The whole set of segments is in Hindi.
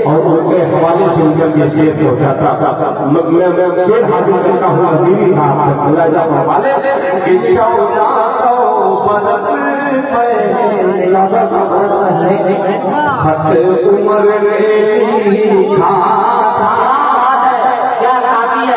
और उनके हवाले से उनका ये शेर पहुंचा था। मैं शेर हाजिर करता हूँ अमीरी साहब अल्लाह जा हवाले कि 1400 उम्र में लिखा था। क्या काफी है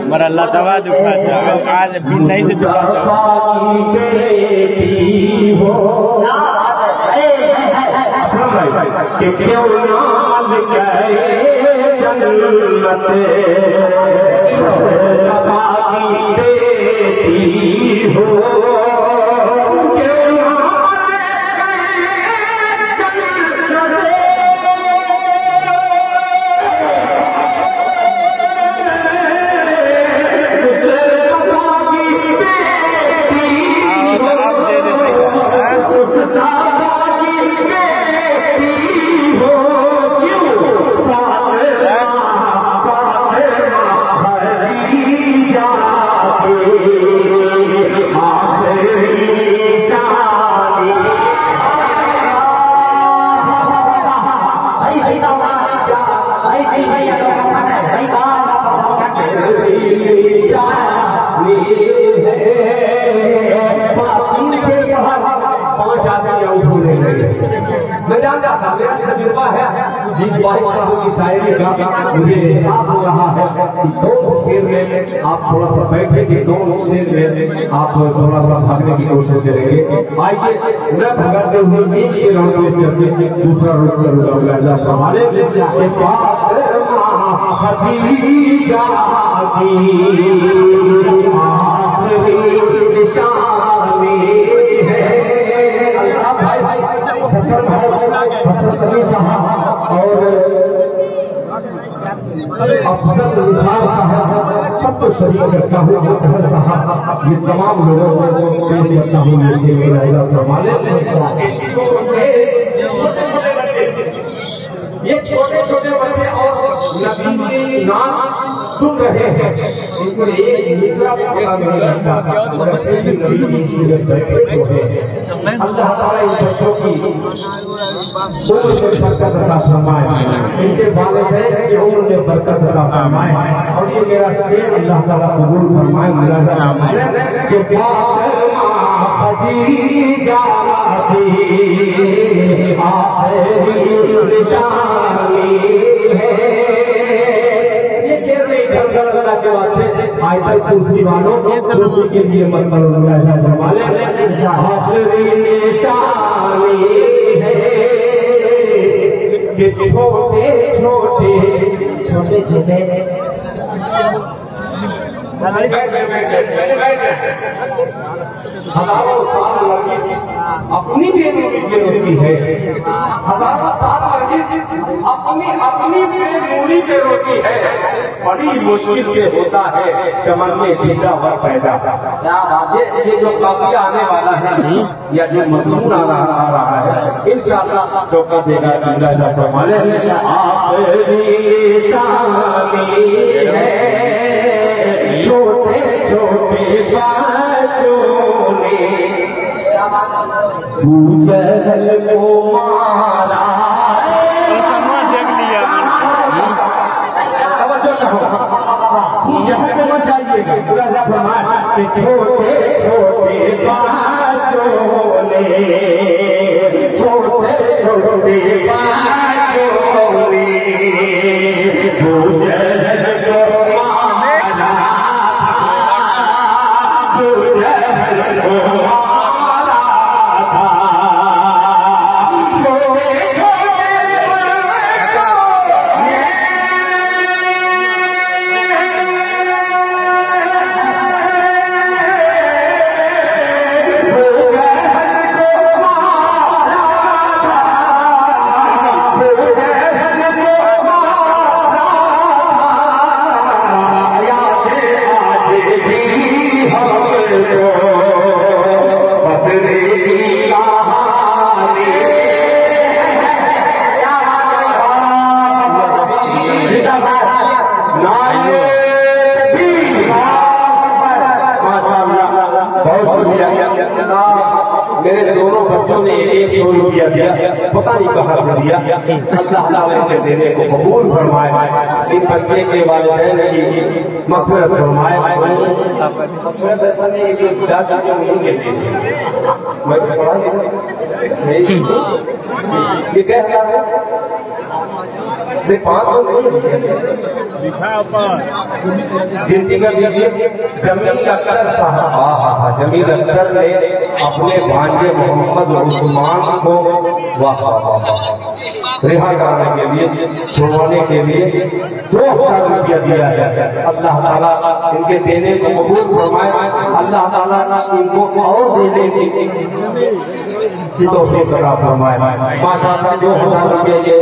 'मरा अल्लाह दवा दुखा आज भी नहीं से चुका मैं जानता था, मेरा तजुर्बा है जिस बादशाह की शायरी का मुझे एहसास हो रहा है कि कौन से शेर में आप थोड़ा सा बैठे कि कौन शेर में आप थोड़ा सा भागने की कोशिश करेंगे। आइए मैं भगाते हुए एक शेर और दूसरा रुक करूंगा। हमारे सबको शरीक करता हूँ ये तमाम लोगों को पेश करता हूँ। ये छोटे छोटे बच्चे और नबी के नाम सुन रहे हैं, इनको अल्लाह ताला इन बच्चों की उम्र में बरकत अता फरमाए, इनके वालिदैन की उम्र में बरकत अता फरमाए और ये मेरा शेर अल्लाह ताला कबूल फरमाए। कि खदीजा की आखिरी निशानी है अल्लाह के वास्ते आयतल कुर्सी वालों कुर्सी के लिए मत करो वाले आखिरी निशानी है कि छोटे छोटे हजारों साल लड़की अपनी बेनूरी के रोती है, हजारों साल लड़की अपनी बेनूरी के रोती है। बड़ी मुश्किल से होता है चमन में दीदा वर पैदा। क्या बात है, ये जो काफिया आने वाला है या जो मजमून आ रहा है इंशाअल्लाह चौका देगा फरमाने आखिरी शामी है छोटे छोटे बच्चों ने जहल को मारा देख लिया यहाँ पे मत जाइएगा कि छोटे छोटे बच्चों ने छोटे छोटे बच्चों ने जहल को मारा जहल को मारा था छोटे छोटे मेरे दोनों बच्चों ने 100 रुपया दिया, पता नहीं कहाँ से दिया। अल्लाह ताला के देने को कबूल फरमाए, इन बच्चे के वालिदैन की मग़फ़िरत फरमाए। ये क्या है? 500 गिनती कर दीजिए। जमील अख्तर साहब, जमील अख्तर ने अपने भांजे मोहम्मद उस्मान को रिहा कराने के लिए, छुड़वाने के लिए 2000 रुपया दिया है। अल्लाह ताला इनके देने को कबूल फरमाए, अल्लाह ताला इनको और देने की तौफीक अता फरमाए। माशाअल्लाह 2000 रुपया ये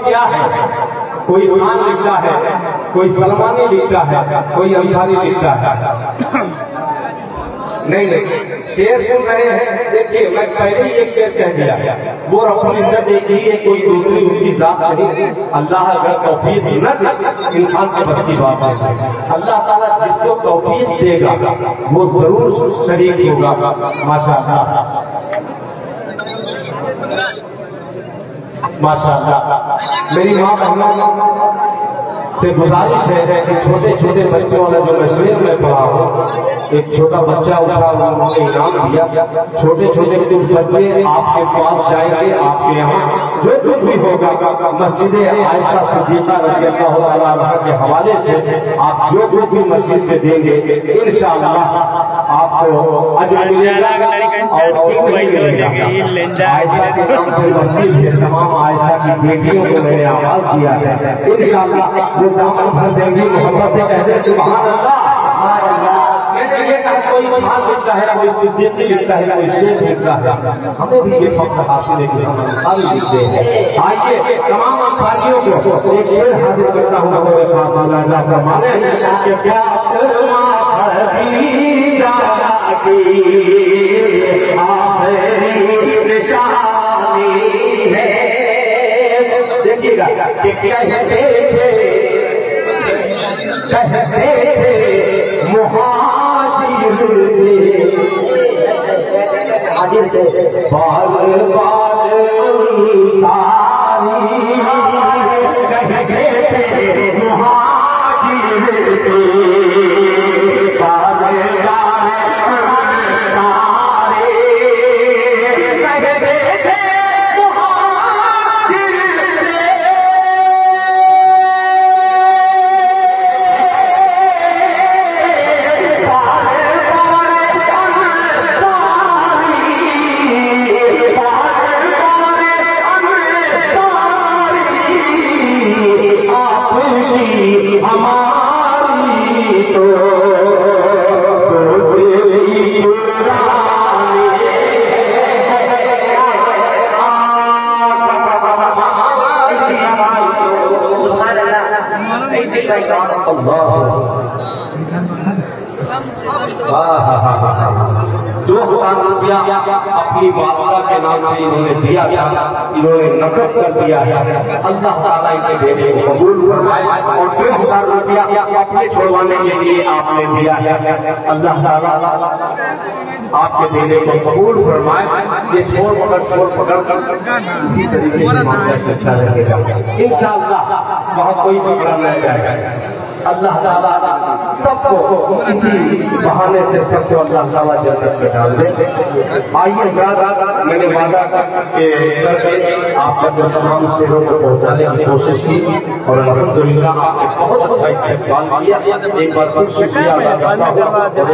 क्या है? कोई खान लिखता है, कोई सलमानी लिखता है, कोई अंसारी लिखता है। नहीं शेर सुन रहे हैं। देखिए मैं पहले ही एक शेर कह दिया, वो रब्बुल इज्जत देखी है, कोई दूसरी उसकी जात नहीं। अल्लाह अगर तौफीक न दे इंसान के बस की बात है। अल्लाह ताला जिसको तौफीक देगा वो जरूर शरीक होगा। माशाअल्लाह माशाअल्लाह। मेरी माँ बहनों से गुजारिश है कि छोटे छोटे बच्चों वाला जो मैं शेर में पढ़ा हूँ, एक छोटा बच्चा उठा, उन्होंने इनाम दिया। छोटे छोटे कुछ बच्चे आपके पास जाएंगे, आपके यहाँ जो कुछ भी होगा मस्जिद आयशा सिद्दीक़ा रज़ियल्लाहु अन्हा के हवाले से आप जो कुछ भी मस्जिद से देंगे इंशाअल्लाह आपको अजर मिलेगा और आयशा के नाम से मस्जिद के तमाम आयशा की बेटियों को मैंने आवाज दिया है। इंशाअल्लाह जो दामन भर देंगी मोहब्बत से कहते हैं सुभान अल्लाह। मैंने ये कहा कोई सुभान लिखता है, कोई सिद्दीक़ी लिखता है, कोई शेख लिखता है, हमें भी ये फख्र हासिल है कि हम अंसारी लिखते हैं। आइए तमाम अंसारियों को एक शेर हाजिर करता हूँ। क्या आखिरी निशानी है। देखिएगा कि कहते थे मुहाजिर से बार बार अंसारी, कहते थे मुहाजिर ₹2000 अपनी वालदा के नाम से इन्होंने दिया था, इन्होंने नकद कर दिया है। अल्लाह ताला इनके देने को कबूल फरमाए और ₹1000 अपने छोड़वाने के लिए आपने दिया है। अल्लाह ताला आपके देने को कबूल फरमाए। ये छोड़ पकड़ कर इसी तरीके से मामला चलता रहेगा इंशाअल्लाह। वहाँ कोई पकड़ा नहीं जाएगा। अल्लाह ताला सबको इसी बहाने से सबको अल्लाह ताला जन्नत में डाल दे। आइए मैंने वादा करके आपका जो तमाम शेरों को पहुंचाने की कोशिश की और अल्हम्दुलिल्लाह आपने बहुत अच्छा इस्तेमाल किया। एक बार फिर शुक्रिया अदा करता हूं।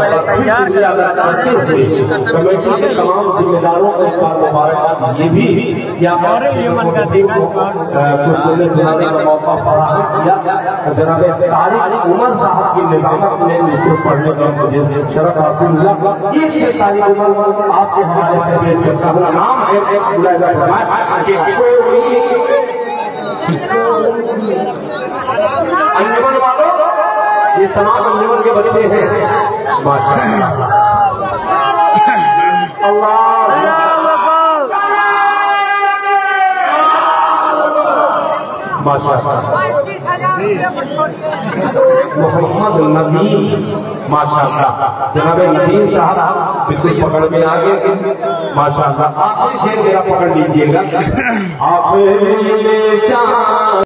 कमेटी के तमाम जिम्मेदारों को एक बार मुबारकबाद। ये भी हमारे यमन का सुनाने का मौका फराहम किया। जनाब तारिक उमर साहब की निजामत में लिखकर पढ़ने का मुझे शरफ हासिल हुआ। ये शेख तारिक उमर आपके हमारे से पेश करता हूँ। नाम है अंजुमन वालों, ये तमाम अंजुमन के बच्चे हैं माशाअल्लाह। अल्लाह माशाअल्लाह। मोहम्मद नदीम माशाअल्लाह, जनाब नदीम साहब बिल्कुल पकड़ में आ गए माशाअल्लाह। आखिरी शेर मेरा पकड़ लीजिएगा। आप